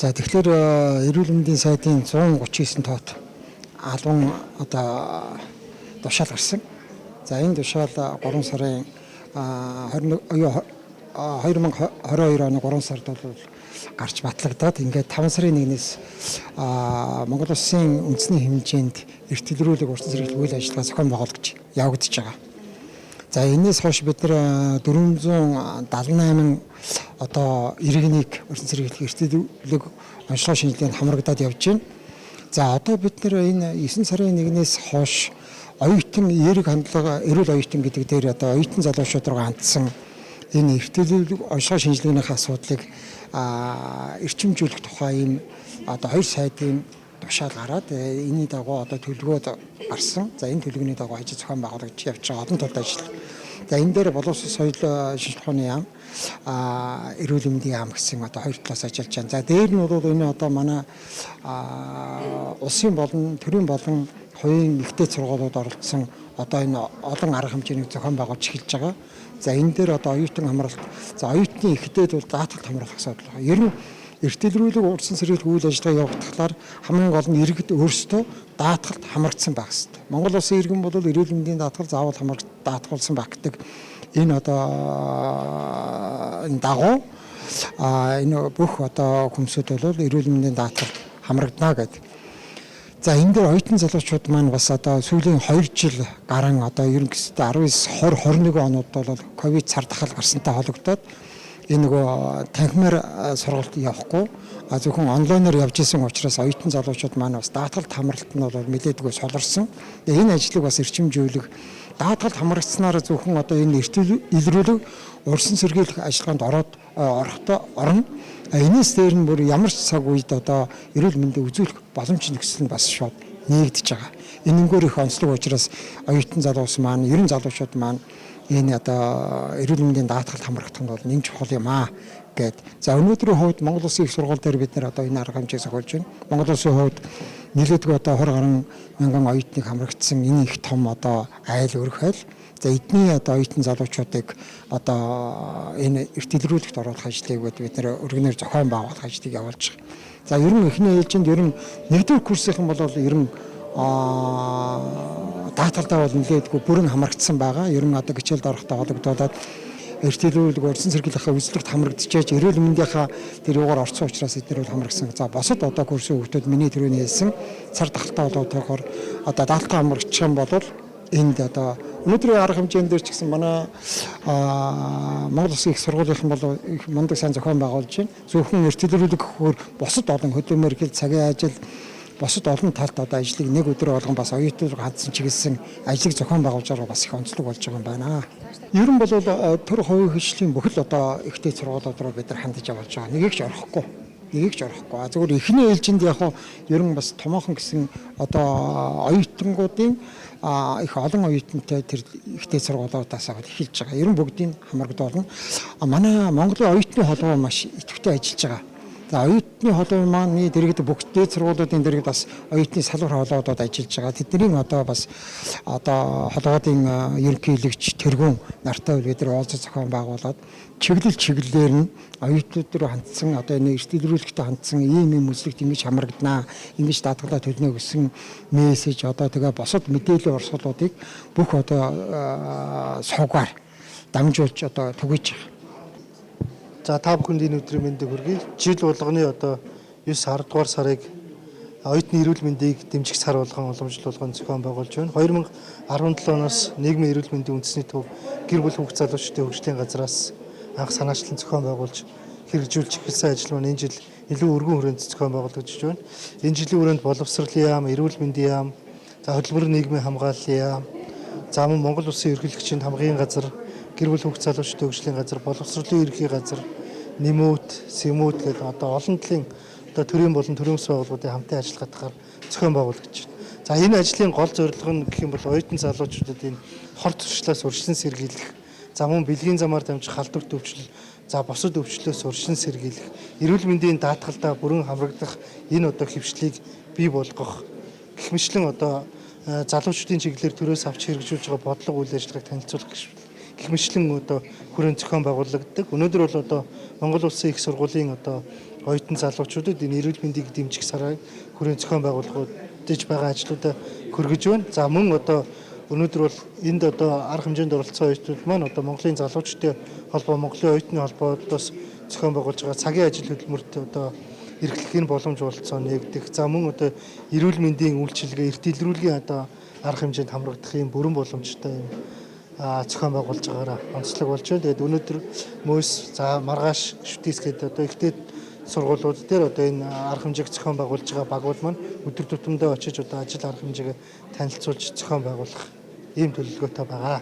За тэгэхээр эрүүл мэндийн сайдын 139 тоот албан одоо тушаал гарсан. За энэ тушаал 3 сарын 2022 оны 3 сард бол гарч батлагдаад ингээд 5 сарын 1-ээс Монгол Улсын үндэсний хэмжээнд эрт илрүүлэг урьдчилан сэргийлэх үйл ажиллагаа зохион байгуулагдаж явагдаж байгаа. За энэс хойш бид нар 478 одоо иргэнийг урьдчилан сэргийлэх эрт илрүүлэг онцлог шинжилгээнд хамрагдаад явж байна. За одоо бид нар энэ 9 сарын 1-ээс хойш оюутан эерэг хандлага эрүүл оюутан гэдэг дээр одоо оюутан залуучууд руу хандсан энэ эрт илрүүлэг онцлог шинжилгээний асуудлыг эрчимжүүлэх тухай ийм одоо 2 сайдын тушаал гараад энэний дагуу одоо төлөвлөгөө гарсан. За энэ төлөвлөгөөний дагуу ажил зохион байгуулагдаж явж байгаа олон талд ажиллах. За энэ дээр боловсрол соёл шинжилгээ ухааны яам, эрүүл мэндийн яам гэсэн одоо хоёр талаас ажиллаж байна. За дээр нь бол энэ одоо манай улсын болон төрийн болон хувийн ихтэй сургуулиуд оролцсон одоо энэ олон арга хэмжээний зохион байгуулж эхэлж байгаа. За энэ дээр одоо оюутан хамралт, за оюутны ихтэйд бол даатгалд хамрах асуудал байна. Ер нь эрт илрүүлэг урьдчилан сэргийлэх үйл ажиллагаа явагдахлаар хамгийн гол нь иргэд өөрсдөө даатгалд хамрагдсан байх хэрэгтэй. Монгол улсын иргэн бол эрүүл мэндийн даатгал заавал даатгуулсан байх гэдэг энэ одоо энэ дагуу энэ бүх одоо хүмүүсүүд бол эрүүл мэндийн даатгалд хамрагдана гэдэг. За энэ дээр оюутан залуучууд маань бас одоо сүүлийн 2 жил гарan одоо ерөнхийдөө 19 20 21 онууд бол ковид цар тахал гарсантай холбогдоод энэ нөгөө танхимаар сургалт явахгүй зөвхөн онлайнаар явж исэн учраас оюутан залуучууд маань бас даатгалд хамралт нь бол нэлээдгүй солирсон. Энэ ажлыг бас эрчимжүүлэх даатгалд хамрагдсанаар зөвхөн одоо энэ эрт илрүүлэг урьдчилан сэргийлэх ажиллагаанд орно. Энэс дээр нь бүр ямар ч цаг үед одоо эрүүл мэндэд үзүүлэх боломж нөхцөл нь бас шууд нээгдэж байгаа. Энэнгөөр их онцлог учраас оюутан залуус маань, ерөн залуучууд маань энэ одоо эрүүл мэндийн даатгалд хамрагдах нь бол нэн чухал юм аа гэд. За өнөөдрийн хувьд Монгол Улсын их сургууль дээр бид нар одоо энэ арга хэмжээг зохиолж байна. Монгол Улсын хувьд нэлээдгүй одоо 20 гаруй мянган оюутныг хамрагдсан энэ их том одоо айл өргөхөйл. За эдний одоо оюутан залуучуудыг одоо энэ эрт илрүүлэгт оруулах ажлыг бид нар өргөнөөр зохион байгуулах ажлыг явуулж байгаа. За ер нь эхний ээлжинд ер нь 1-р курсийнхан бол ер нь даатгалдаа бол нэлээдгүй бүрэн хамрагдсан байгаа. Ер нь одоо хичээлд орохдоо холбогдуулаад эрт илрүүлэг урьдчилан сэргийлэх үзлэгт хамрагдчихэж эрүүл мэндийнхаа тэр юугаар орцсон учраас эдгээр бол хамрагдсан. За босод одоо курсын хүүхдүүд миний төрөний хэлсэн цар тахалтай болоотойгоор одоо даатгалдаа хамрагдчих юм бол энд одоо өнөөдрийн арга хэмжээнд дээр ч гэсэн манай Монгол Улсын их сургуулийнхан бол их мундаг сайн зохион байгуулж байна. Зөвхөн эрт илрүүлэг гэхээр босод олон хөдөлмөр хэл цагийн ажил босод олон талт одоо ажлыг нэг өдөр болгон бас оюутнууд хандсан чиглэсэн ажлыг зохион байгуулж байгаа бас их онцлог болж байгаа юм байна. Ер нь бол төр хувийн хөгжлийн бүхэл одоо ихтэй сургуулиуд руу бид нар хандаж явуулж байгаа. Нэгийг ч орохгүй. Зөвхөн эхний ээлжинд яг ер нь бас томоохон гэсэн одоо оюутангуудын их олон оюутантай тэр ихтэй сургуулиудаас эхэлж байгаа. Ер нь бүгдийг хамрагдуулна. Манай Монголын оюутны холбоо маш идэвхтэй ажиллаж байгаа. За оюутны холбоо маань дэргэд бүгдээ сургуулиудын дэргэд бас оюутны салбар холбоодод ажиллаж байгаа. Тэдний одоо бас одоо холбоодын ерөнхийлөгч тэргүүн нартай бид нар уулзаж зохион байгуулад чиглэлээр нь оюутнууд руу хандсан одоо энэ эрт илрүүлэгтэй хандсан ийм үзлэгт ингэж хамрагданаа, ингэж даатгалаа төлнө гэсэн мессеж одоо тэгээ босод мэдээллийн урсгалуудыг бүх одоо сувгаар дамжуулж одоо түгэж байгаа. За та бүхэнд энэ өдрийн мэндийг хүргэе. Жил болгоны одоо 9-10 дугаар сарыг оюутны эрүүл мэндийг дэмжих сар болгон уламжлуулгын зохион байгуулж байна. 2017 оноос нийгмийн эрүүл мэндийн үндэсний төв гэр бүл хүүхд залуучдын хөгжлийн газраас анх санаачлан зохион байгуулж хэрэгжүүлж эхэлсэн ажил маань энэ жил илүү өргөн хүрээнд зохион байгуулагдаж байна. Энэ жилийн хүрээнд боловсролын яам, эрүүл мэндийн яам, за хөдөлмөр нийгмийн хамгааллын яам, за мөн Монгол Улсын ерөнхийлөгчийн хамгааллын газар, гэр бүл хүүхд залуучдын хөгжлийн газар, боловсролын ерхий газар, нэмүүд, сэмүүд гэдэг одоо олон талын одоо төрийн болон төрийн ус байгууллагуудын хамтын ажиллагаатаар зохион байгуулагдаж байна. За энэ ажлын гол зорилго нь гэх юм бол оюутан залуучуудад энэ хор туршлаас урьдчилан сэргийлэх, за мөн бэлгийн замаар дамжих халдварт өвчлөл, за босод өвчлөөс урьдчилан сэргийлэх, эрүүл мэндийн даатгалдаа бүрэн хамрагдах энэ одоо хөвчлийг бий болгох гэх мэтлэн одоо залуучдын чиглэлээр төрөөс авч хэрэгжүүлж байгаа бодлого үйл ажиллагааг танилцуулах гэх мэтлэн одоо хүрээнд зохион байгуулагддаг. Өнөөдөр бол одоо Монгол Улсын их сургуулийн одоо оюутан залуучуудад энэ эрүүл мэндийг дэмжих сарыг хүрээнд зохион байгуулагдаж байгаа ажлуудаа хүргэж байна. За мөн одоо өнөөдөр бол энд одоо арга хэмжээнд оролцсон оюутнууд маань одоо Монголын залуучуудын холбоо, Монголын оюутны холбоодоос зохион байгуулж байгаа цагийн ажил хөдөлмөрт одоо эрхлэх боломж болцоо нэгдэх. За мөн одоо эрүүл мэндийн үйлчилгээ, эрт илрүүлгийн одоо арга хэмжээнд хамрагдах юм бүрэн боломжтой юм зохион байгуулж байгаараа онцлог болж байна. Тэгээд өнөөдөр мөс, за маргааш, шүтээс гэдэг одоо ихтэй сургуулиуд дээр одоо энэ арга хэмжээг зохион байгуулж байгаа багууд маань өдөр тутамдаа очиж одоо ажил арга хэмжээгээ танилцуулж зохион байгуулах ийм төлөвлөгөөтэй байгаа.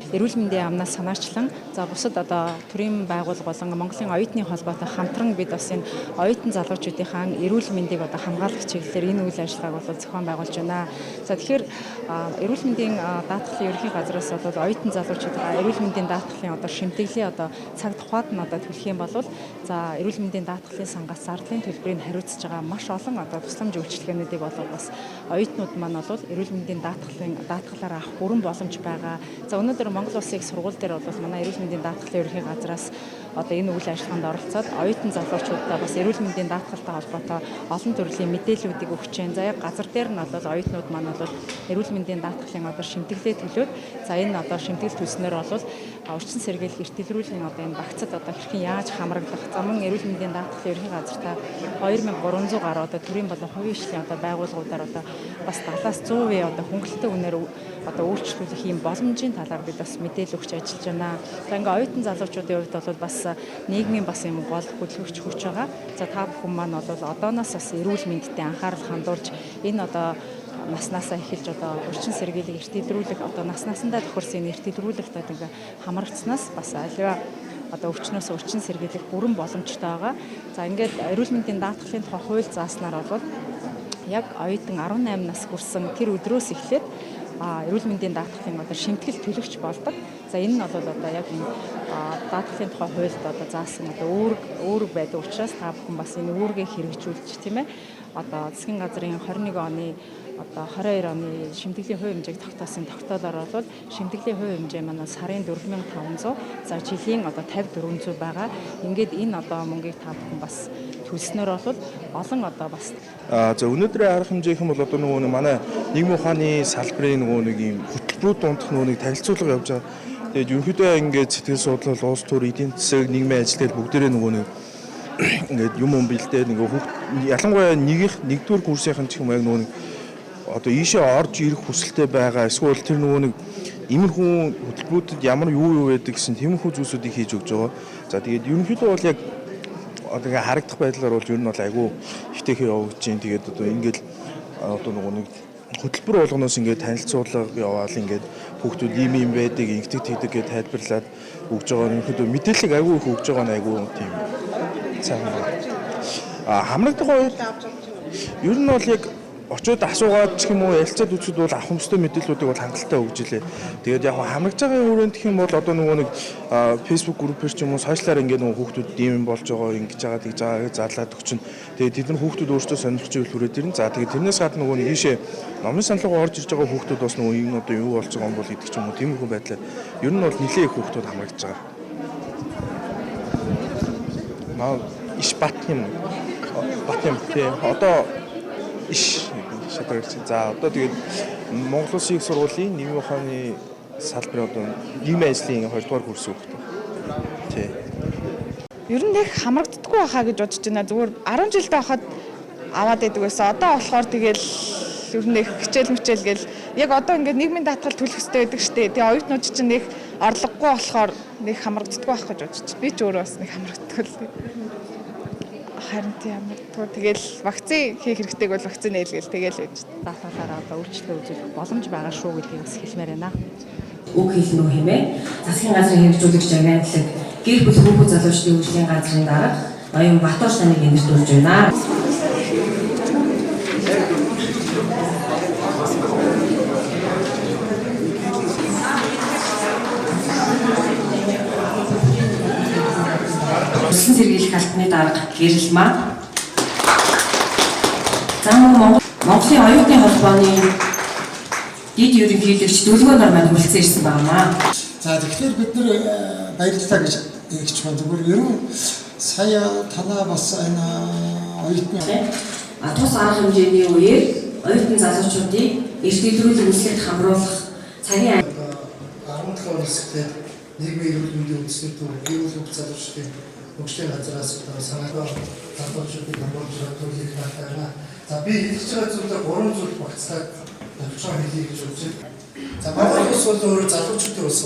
Эрүүл мэндийн яамнаас санаарчлан за бусад одоо төрийн байгууллага болон Монголын оюутны холбоотой хамтран бид бас энэ оюутан залуучуудынхаа эрүүл мэндийг одоо хамгаалах чиглэлээр энэ үйл ажиллагааг бол зохион байгуулж байна. За тэгэхээр эрүүл мэндийн даатгалын ерөнхий газраас бол оюутан залуучуудаа эрүүл мэндийн даатгалын одоо шимтгэлийн одоо цаг тухайд нь одоо төлөх юм бол за эрүүл мэндийн даатгалын сангаас зардлын төлбөрийг хариуцж байгаа маш олон одоо тусламж үйлчилгээнүүдийг бол бас оюутнууд маань бол эрүүл мэндийн даатгалаар авах бүрэн боломж байгаа. За өнөөдөр Монгол Улсын их сургууль дээр бол манай эрүүл мэндийн даатгалын ерөнхий газраас одоо энэ үйл ажиллагаанд оролцоод оюутан залуучуудаа бас эрүүл мэндийн даатгалтай холбоотой олон төрлийн мэдээллүүдийг өгч जैन. За яг газар дээр нь бол оюутнууд маань бол эрүүл мэндийн даатгалын одоо шимтгэлээ төлөөд за энэ одоо шимтгэл төлснөөр бол урьдчилан сэргийлэх эрт илрүүлийн одоо энэ багцад одоо хэрхэн яаж хамрагдах замун эрүүл мэндийн даатгалын ерөнхий газартаа 2300 гаруй одоо төрийн болон хувийн хөгжлийн одоо байгууллагуудаар одоо бас 70-100% одоо хөнгөлөлтөй үнээр одоо үйлчлүүлэх ийм боломжийн талаар бид бас мэдээлэл өгч ажиллаж байна. За ингээ оюутан залуучуудын хувьд бол бас нийгмийн бас юм гол хөдөлгөгч хүч байгаа. За та бүхэн маань бол одооноос бас эрүүл мэндэд анхаарал хандуулж энэ одоо наснаасаа эхэлж одоо урьдчилан сэргийлэх эрт илрүүлэх одоо наснаасандаа тохирсон энэ эрт илрүүлэгт ингээ хамрагдсанаас бас аливаа одоо өвчнөөс урьдчилан сэргийлэх бүрэн боломжтой байгаа. За ингээд эрүүл мэндийн даатгалын тухай хууль зааснаар бол яг оюутан 18 нас хүрсэн тэр өдрөөс эхлээд эрүүл мэндийн даатгалын одоо шимтгэл төлөгч болдог. За энэ нь бол одоо яг энэ даатгалын тухай хуульд одоо заасан одоо үүрэг байдаг учраас та бүхэн бас энэ үүргээ хэрэгжүүлж тийм ээ одоо засгийн газрын 21 оны одоо 22 оны шимтгэлийн хувь хэмжээг тогтоосон тогтоолоор бол шимтгэлийн хувь хэмжээ маань сарын 4500 за жилийн одоо 5400 байгаа. Ингээд энэ одоо мөнгийг та бүхэн бас төлснөөр бол олон одоо бас за өнөөдрийн арга хэмжээх юм бол одоо нөгөө манай нийгмийн ухааны салбарын нөгөө нэг юм хөтөлбөрүүд дондох нөгөө нэг танилцуулга явж байгаа. Тэгээд ерөнхийдөө ингээд сэтгэл судлал, улс төр, эдийн засаг, нийгмийн ажил гэл бүгдээрээ нөгөө нэг ингээд юм бэлдээд нөгөө ялангуяа нэгдүгээр курсынхан ч юм яг нөгөө одоо ийшээ орж ирэх хүсэлтэй байгаа эсвэл тэр нөгөө нэг иймэрхүү хөтөлбөрүүдэд ямар юу байдаг гэсэн тиймэрхүү зүйлсүүдийг хийж өгч байгаа. За тэгээд ерөнхийдөө бол яг одоо ингээ харагдах байдлаар бол ер нь бол айгүй ихтэйхэн явагдаж байна. Тэгээд одоо ингээд одоо нөгөө нэг хөтөлбөр болгоноос ингээд танилцуулга яваал ингээд хүүхдүүд ийм байдаг, ингэдэг тэгдэг гэж тайлбарлаад өгж байгаа. Ерөнхийдөө мэдээлэл айгүй их өгж байгаа нь айгүй тийм сайн байна. Хамрагдах үед ер нь бол яг очоод асуугаад ч юм уу ярилцаад үзэхэд бол авах юмстай мэдээллүүдийг бол хангалттай өгж илээ. Тэгээд яг хамрагдж байгаа хүрээнд гэх юм бол одоо нөгөө нэг Facebook группээр ч юм уу сошиалаар ингээд нөгөө хүүхдүүд ийм болж байгаа ингэж байгаа тэгж байгааг зарлаад өгчин. Тэгээд тэд нар хүүхдүүд өөрсдөө сонирхож ивэл хүрээд ирнэ. За тэгээд тэрнээс гадна нөгөө нэг ийшээ номын саналгаа орж ирж байгаа хүүхдүүд бас нөгөө энэ одоо юу болж байгаа юм бол гэдэг ч юм уу тиймэрхүү байдлаар ер нь бол нэлээд их хүүхдүүд хамрагдж байгаа. Наа иш бат юм тий одоо иш шатарч. За одоо тэгээд Монгол Улсын их сургуулийн нийгмийн ухааны салбарын одоо нийгмийн ажлын 2 дугаар курс хүүхдээ. Тий. Ер нь их хамрагддаггүй байхаа гэж бодож байна. Зүгээр 10 жилдээ байхад аваад байдаг байсан. Одоо болохоор тэгэл ер нь их хичээл гэл яг одоо ингээд нийгмийн даатгал төлөх хэрэгтэй байдаг шүү дээ. Тэгээ оюутнууд чинь нэг орлогогүй болохоор нэг хамрагддаггүй байх гэж бодож. Би ч өөрөө бас нэг хамрагддаг л. Харин тийм ямар тэгэл вакцины хийх хэрэгтэйг бол вакцины нээлгээл тэгэл байж. даатгалаараа одоо үйлчлэл үзүүлэх боломж байгаа шүү гэдгийг бас хэлмээр байна. Үг хэлнэ үү хэмээн засгийн газрын хэрэгжүүлэгч агентлаг гэр бүл хүүхэд залуучдын үйлчлийн газрын дарга Ноён Батууш таныг нэмэгдүүлж байна. Улсын сэргийлэх албаны дарга Гэрэл маань Монголын оюутны холбооны дид ерөнхийлөгч Дүлгөөнөр маань хүрэлцэн ирсэн байна. За тэгэхээр бид нэр баярлалаа гэж хэлж байна. Зүгээр ер нь Сая танаа бас энэ оюутны Тус арга хэмжээний үеэр оюутан залуучуудыг эрсдэлрүүлэн нислэгт хамруулах цагийн 17 оноос эхлээд нийгмийн эрүүл мэндийн үндэсний төв эрүүл хөв залуучдын хөгжлийн газраас санаагаа залуучдыг хамруулж төлөвлөх байна. За би хэлж байгаа зүйлээ 3 зүйл багцлаад төвчөн хэлье гэж үзэж байна. За Монгол улс бол өөрөө залуучдын улс.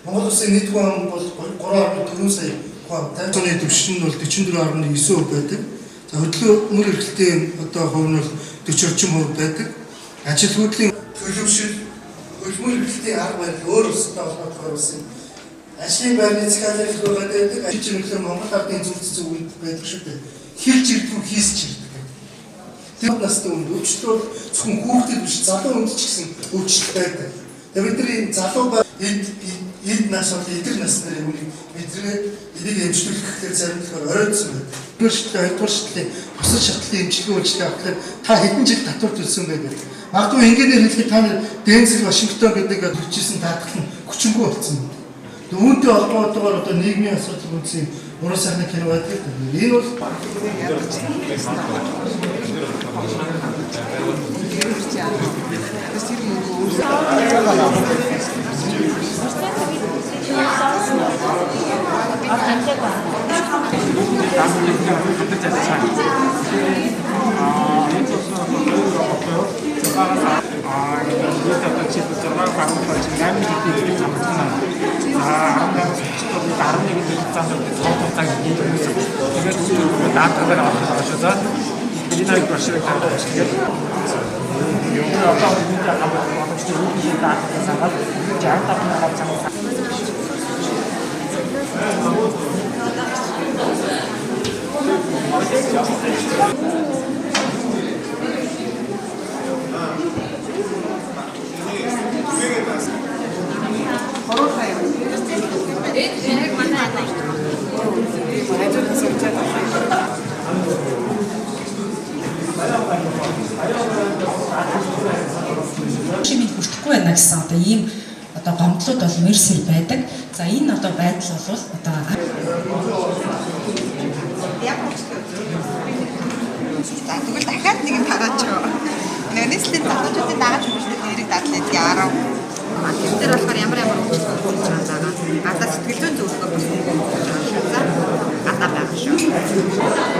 Монгол улсын нийт хүн бол 3.4 сая хүн. Таны төвшин нь бол 44.9% байдаг. За хөдөлмөр эрхлэлтийн одоо хувь нь бол 40 орчим хувь байдаг. Ажил хөдлийн төлөвшил хөдөлмөр эрхлэлтийн арга барил өөр улстай холбоотойгоор болсон. Ажлын байрны цэцгэлэх байгаад байдаг. Ажил чиглэлээр Монгол ардын зөвлөлт зөвлөд байдаг шүү дээ. Хэлж ирдгүй хийсч ирдэг. Тэр настай хүн өвчлөл зөвхөн хүүхдүүд биш залуу хүнд ч гэсэн өвчлөл байдаг. Тэгээд бидний залуу эд нас бол эдгээр насны хүнийг мэдрээд энийг эмчлүүлэх гэхээр зарим тохиол оройтсон байдаг. Хоёрдугаар шатлалын бусад шатлалын эмчилгээ үйлчлэгээ авахлаар та хэдэн жил татвар төлсөн бэ гэдэг. Магадгүй ингээнээр хэлэхэд та Дензел Вашингтон гэдэг төвчсэн даатгал нь хүчингүй болсон. Үүнтэй холбоотойгоор одоо нийгмийн асуудал үндэсний уран сайхны кино байдаг. Энэ бол шимийг хүртэхгүй байна гэсэн одоо ийм одоо гомдлууд бол мэрсэр байдаг. За энэ одоо байдал бол одоо тэгвэл дахиад нэг нь тараач юу. Нийслэлийн залуучуудын дагаад хөгжүүлэх нэрийг дадлаад 10. Тэр дээр болохоор ямар үйлчлэл хийж байгаа. Гадаа сэтгэл зүйн зөвлөгөө болсон. Гадаа байгаа шүү.